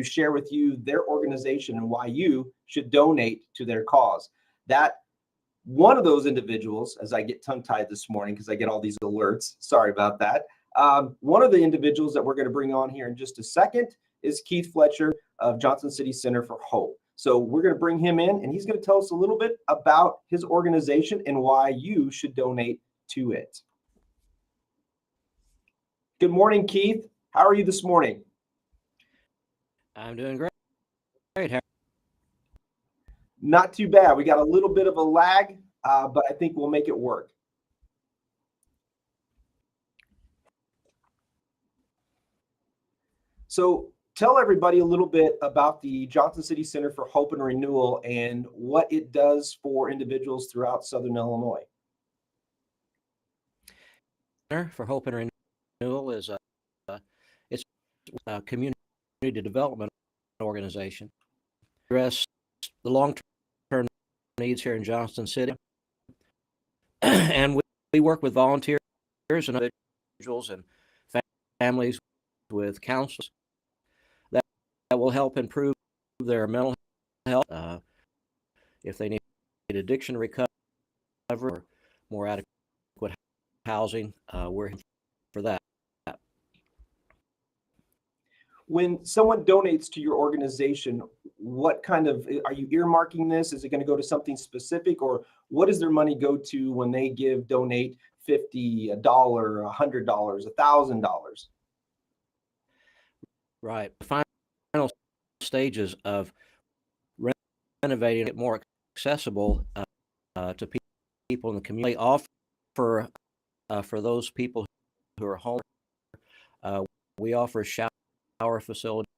to share with you their organization and why you should donate to their cause. That one of those individuals, as I get tongue-tied this morning because I get all these alerts, sorry about that. One of the individuals that we're going to bring on here in just a second is Keith Fletcher of Johnson City Center for Hope. So we're going to bring him in, and he's going to tell us a little bit about his organization and why you should donate to it. Good morning, Keith. How are you this morning? I'm doing great. How? Not too bad. We got a little bit of a lag, but I think we'll make it work. So tell everybody a little bit about the Johnson City Center for Hope and Renewal and what it does for individuals throughout Southern Illinois. Center for Hope and Renewal is it's a community development organization. Address the long-term needs here in Johnson City, and we work with volunteers and individuals and families with counselors that will help improve their mental health. If they need addiction recovery or more adequate housing, we're here for that. When someone donates to your organization, what kind of, are you earmarking this? Is it going to go to something specific, or what does their money go to when they donate $50, $1, $100, $1,000? Right. The final stages of renovating it more accessible to people in the community. Offer for those people who are home. We offer a shower facility,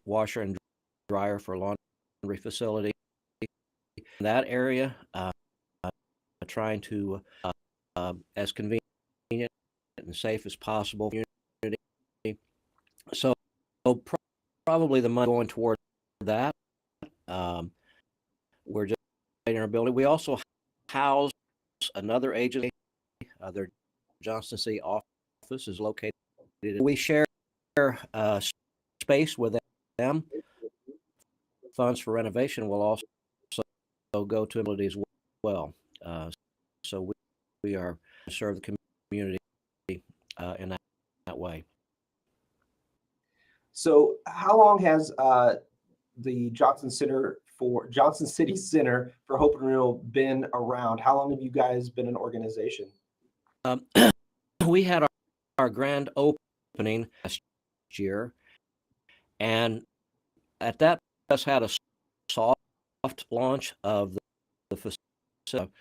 washer and dryer for laundry facility. In that area, trying to as convenient and safe as possible. So probably the money going toward that. We're just in our building. We also house another agency. Their Johnson City office is located. We share space with them. Funds for renovation will also go to abilities as well. So we are to serve the community in that way. So how long has the Johnson City Center for Hope and Renewal been around? How long have you guys been an organization? We had our grand opening last year, and at that we just had a soft launch of the facility.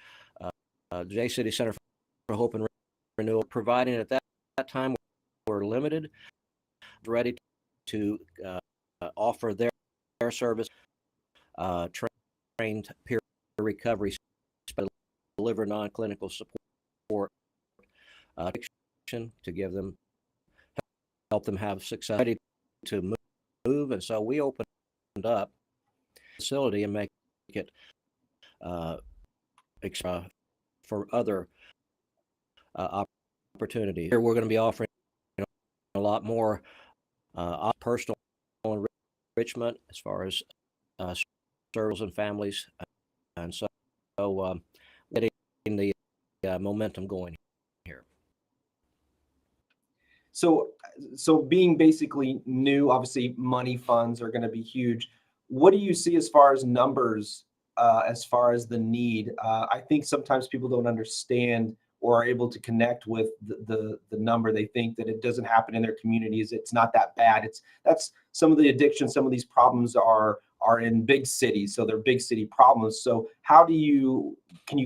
J City Center for Hope and Renewal, providing at that time we're limited, ready to offer their service, trained peer recovery, deliver non-clinical support, to give them, help them have success, ready to move. And so we opened up the facility and make it for other opportunities. Here we're going to be offering a lot more personal enrichment as far as services and families, and so getting the momentum going here. So being basically new, obviously money funds are going to be huge. What do you see as far as numbers, as far as the need? I think sometimes people don't understand or are able to connect with the number. They think that it doesn't happen in their communities. It's not that bad. That's some of the addictions, some of these problems are in big cities. So they're big city problems. So can you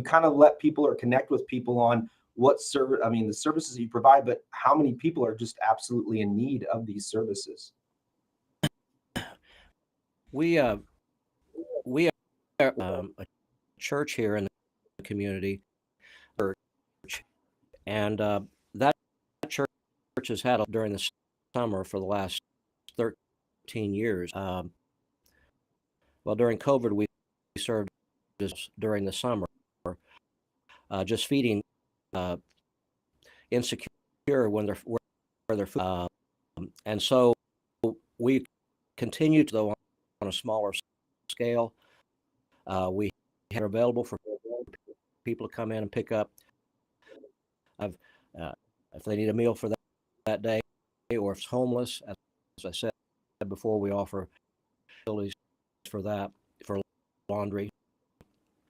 kind of let people or connect with people on what service, the services you provide, but how many people are just absolutely in need of these services? We are a church here in the community, and that church has had during the summer for the last 13 years. Well, during COVID, we served during the summer, just feeding insecure when they're food, and so we continue to, though, on a smaller scale. We are available for people to come in and pick up. If they need a meal for that day, or if it's homeless, as I said before, we offer facilities for that, for laundry.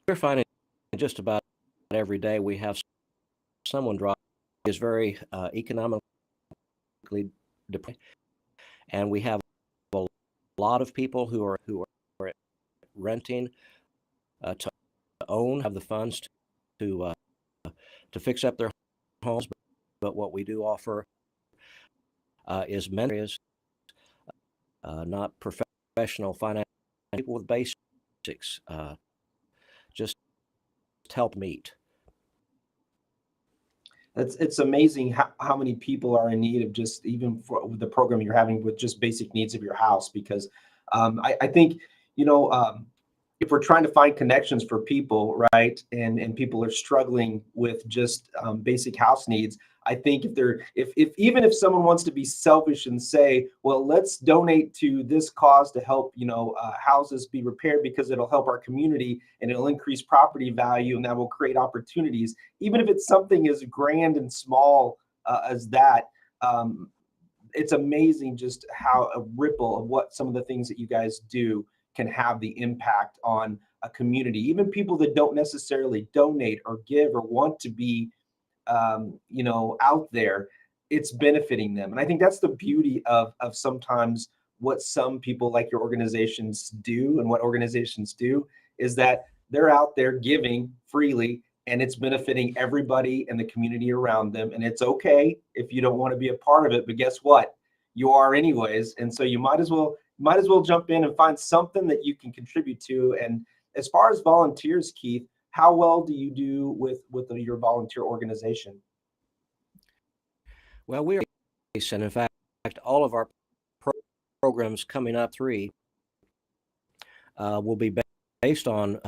We're finding just about every day we have someone drive is very economically depressed, and we have a lot of people who are renting to own, have the funds to fix up their homes. But what we do offer is mentors, not professional finance people with basics, just help meet. It's amazing how many people are in need of just even for the program you're having with just basic needs of your house. Because I think, if we're trying to find connections for people, right, and people are struggling with just basic house needs, I think if even if someone wants to be selfish and say, well, let's donate to this cause to help houses be repaired because it'll help our community and it'll increase property value and that will create opportunities, even if it's something as grand and small as that. It's amazing just how a ripple of what some of the things that you guys do can have the impact on a community. Even people that don't necessarily donate or give or want to be out there, it's benefiting them. And I think that's the beauty of sometimes what some people like your organizations do, and what organizations do is that they're out there giving freely, and it's benefiting everybody in the community around them. And it's okay if you don't want to be a part of it, but guess what? You are anyways. And so you might as well jump in and find something that you can contribute to. And as far as volunteers, Keith, how well do you do with your volunteer organization? Well, we are, and in fact, all of our programs coming up will be based on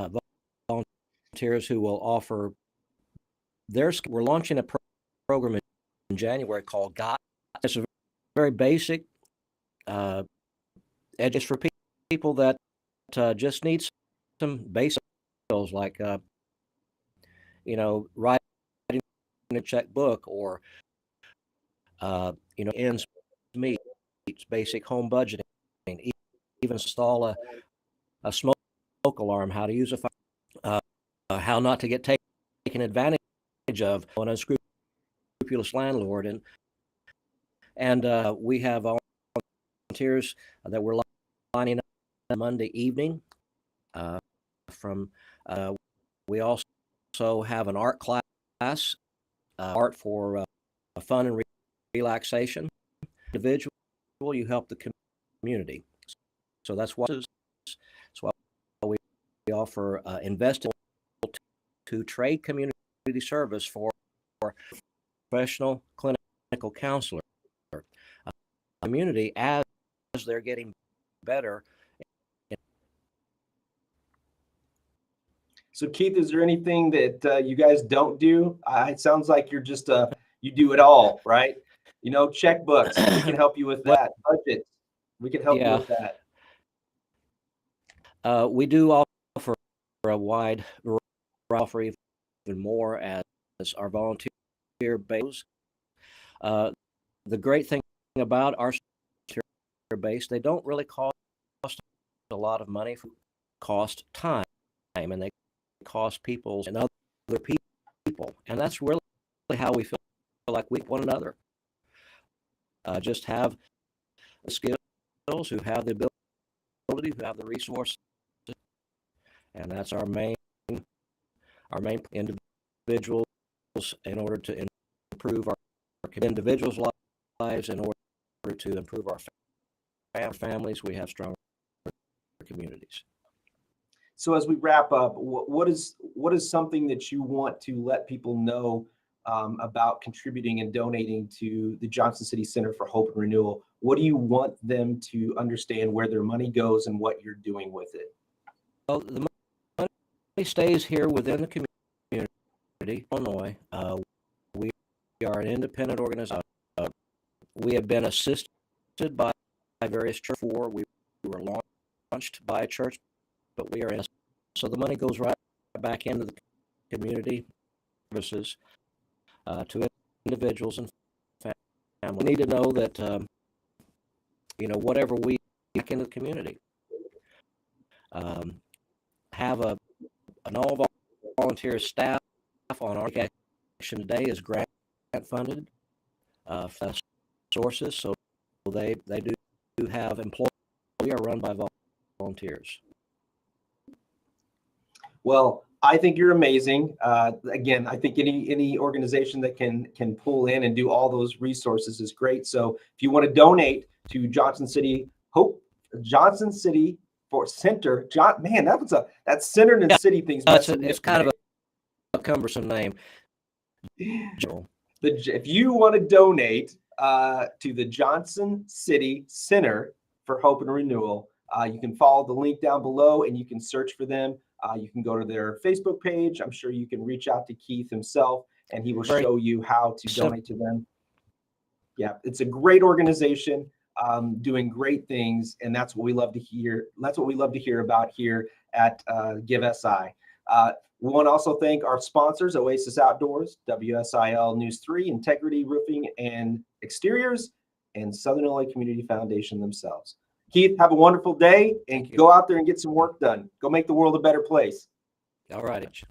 volunteers who will offer we're launching a program in January called GOT. It's a very basic education for people that just need some basic skills like writing a checkbook, or ends meets, basic home budgeting, even install a smoke alarm, how to use a fire, how not to get taken advantage of an unscrupulous landlord. And we have volunteers that we're lining up Monday evening. We also have an art class, art for fun and relaxation. Individual, you help the community. So that's why we offer investing to trade community service for professional clinical counselor community as they're getting better. So Keith, is there anything that you guys don't do? It sounds like you're just you do it all, right? Checkbooks, we can help you with that. Budgets, we can help you with that. We do offer a wide variety, offer even more as our volunteer base. The great thing about our base, they don't really cost a lot of money, cost time, and they cost people and other people, and that's really how we feel like we one another. Just have the skills, who have the ability, who have the resources, and that's our main individuals, in order to improve our individuals' lives, in order to improve our families. We have stronger communities. So as we wrap up, what is something that you want to let people know about contributing and donating to the Johnson City Center for Hope and Renewal? What do you want them to understand where their money goes and what you're doing with it? Well, the money stays here within the community, Illinois. We are an independent organization. We have been assisted by various churches. We launched by a church, but we are in. So the money goes right back into the community services to individuals and families. We need to know that, whatever we back into the community, have an all-volunteer staff on our action today is grant funded sources, so they do have employees. We are run by volunteers. Well, I think you're amazing. Again, I think any organization that can pull in and do all those resources is great. So if you want to donate to Johnson City for Center, man, that Center and City thing's it's kind of a cumbersome name. If you want to donate to the Johnson City Center for Hope and Renewal, you can follow the link down below and you can search for them. You can go to their Facebook page. I'm sure you can reach out to Keith himself and he will show you how to donate to them. Yeah, it's a great organization doing great things, and that's what we love to hear. That's what we love to hear about here at Give SI. We want to also thank our sponsors, Oasis Outdoors, WSIL News 3, Integrity Roofing and Exteriors, and Southern Illinois Community Foundation themselves. Keith, have a wonderful day and go out there and get some work done. Go make the world a better place. All right.